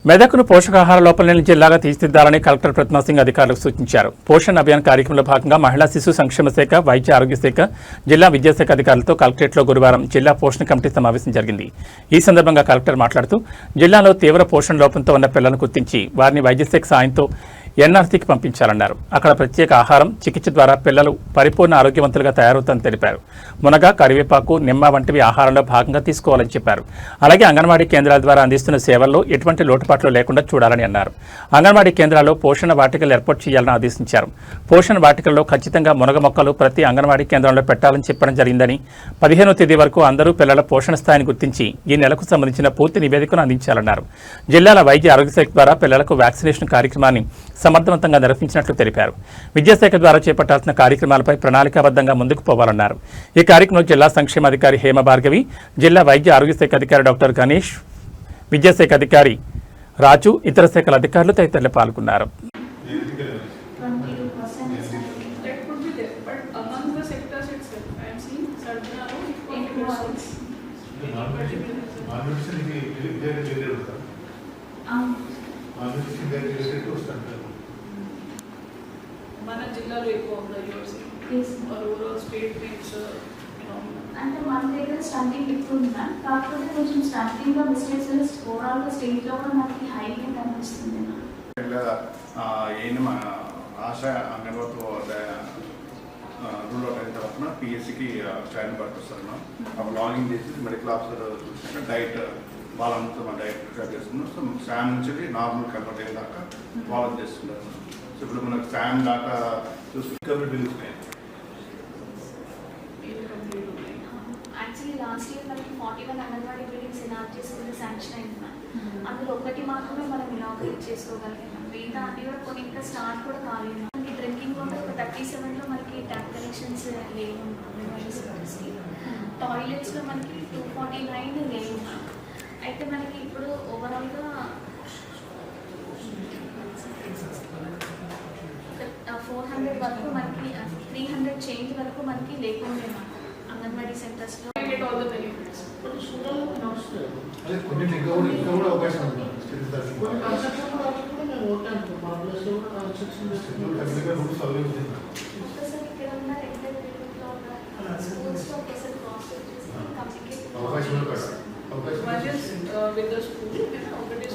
మెదక్ను పోషకాహార లోపం లేని జిల్లాగా తీర్చిదిద్దాలని కలెక్టర్ ప్రతిమా సింగ్ అధికారులకు సూచించారు. పోషణ్ అభియాన్ కార్యక్రమంలో భాగంగా మహిళా శిశు సంక్షేమ శాఖ, వైద్య ఆరోగ్య శాఖ, జిల్లా విద్యాశాఖ అధికారులతో కలెక్టరేట్లో గురువారం జిల్లా పోషణ కమిటీ సమావేశం జరిగింది. ఈ సందర్భంగా కలెక్టర్ మాట్లాడుతూ జిల్లాలో తీవ్ర పోషణ లోపంతో ఉన్న పిల్లలను గుర్తించి వారిని వైద్యశాఖ సాయంతో ఎన్ఆర్సీకి పంపించాలన్నారు. అక్కడ ప్రత్యేక ఆహారం, చికిత్స ద్వారా పిల్లలు పరిపూర్ణ ఆరోగ్యవంతులుగా తయారవుతారని తెలిపారు. మునగ, కరివేపాకు, నిమ్మ వంటివి ఆహారంలో భాగంగా తీసుకోవాలని చెప్పారు. అలాగే అంగన్వాడీ కేంద్రాల ద్వారా అందిస్తున్న సేవల్లో ఎటువంటి లోటుపాట్లు లేకుండా చూడాలని అన్నారు. అంగన్వాడీ కేంద్రాల్లో పోషణ వాటికలు ఏర్పాటు చేయాలని ఆదేశించారు. పోషణ వాటికల్లో ఖచ్చితంగా మునగ మొక్కలు ప్రతి అంగన్వాడీ కేంద్రంలో పెట్టాలని చెప్పడం జరిగిందని, 15వ తేదీ వరకు అందరూ పిల్లల పోషణ స్థాయిని గుర్తించి ఈ నెలకు సంబంధించిన పూర్తి నివేదికను అందించాలన్నారు. జిల్లాల వైద్య ఆరోగ్య శాఖ ద్వారా పిల్లలకు వ్యాక్సినేషన్ కార్యక్రమాన్ని సమర్థవంతంగా నిర్వహించినట్లు తెలిపారు. విద్యాశాఖ ద్వారా చేపట్టాల్సిన కార్యక్రమాలపై ప్రణాళికాబద్ధంగా ముందుకు పోవాలన్నారు. ఈ కార్యక్రమంలో జిల్లా సంక్షేమాధికారి హేమ భార్గవి, జిల్లా వైద్య ఆరోగ్య శాఖ అధికారి డాక్టర్ గణేష్, విద్యాశాఖ అధికారి రాజు, ఇతర శాఖల అధికారులు తదితరులు పాల్గొన్నారు. మన జిల్లాలో ఎక్కువ అంటే మన దగ్గర స్టార్టింగ్ ఎక్కువ ఉంది మ్యామ్. కాకపోతే కొంచెం స్టార్టింగ్లో మిస్టేక్స్ ఓవరాల్గా స్టేజ్లో కూడా మనకి హైగా కనిపిస్తుంది ma'am. ASHA anganwadi rule out అయిన తర్వాత పిఎస్సికి ట్రైన్ పట్టుకొస్తారు మ్యామ్. అప్పుడు లాగిన్ చేసి మెడికల్ ఆఫీసర్ చూసినాక డైట్ వాళ్ళంతా మా డైట్ ప్రిపేర్ చేస్తున్నాం. సో శామ్ నుంచి నార్మల్ కన్వర్ట్ అయిన దాకా వాళ్ళని చేస్తున్నారు. సో ఇప్పుడు మనకు శామ్ దాకా చూసి కంప్లీట్ బిల్స్ ఉన్నాయి. యాక్చువల్లీ లాస్ట్ ఇయర్ మనకి 41 అంగన్వాడీ బిల్డింగ్స్ ఎనార్జీస్ కింద శాంక్షన్ అయింది మ్యామ్. అందులో ఒకటి మాత్రమే మనం ఇనాగ్రేట్ చేసుకోగలిగాం. మిగతా అన్ని కూడా కొన్ని ఇంకా స్టార్ట్ కూడా కాలేదు. మనకి డ్రింకింగ్ వాటర్ ఒక 37లో మనకి ట్యాప్ కనెక్షన్స్ లేవు అంగన్వాడీ సెంటర్స్కి. టాయిలెట్స్లో మనకి 249 లేవు మ్యామ్. అయితే మనకి ఇప్పుడు ఓవరాల్గా 400 వరకు మనకి 300 చేంజ్ వరకు మనకి లేకుండా అంగన్వాడీ సెంటర్స్లో ఒక్కసారి ఇక్కడ ఉన్న రెగ్యులర్ స్కూల్స్లో ఒకసారి క్రాస్ చెక్ చేసి కమ్యూనికేట్ విత్ ద స్కూల్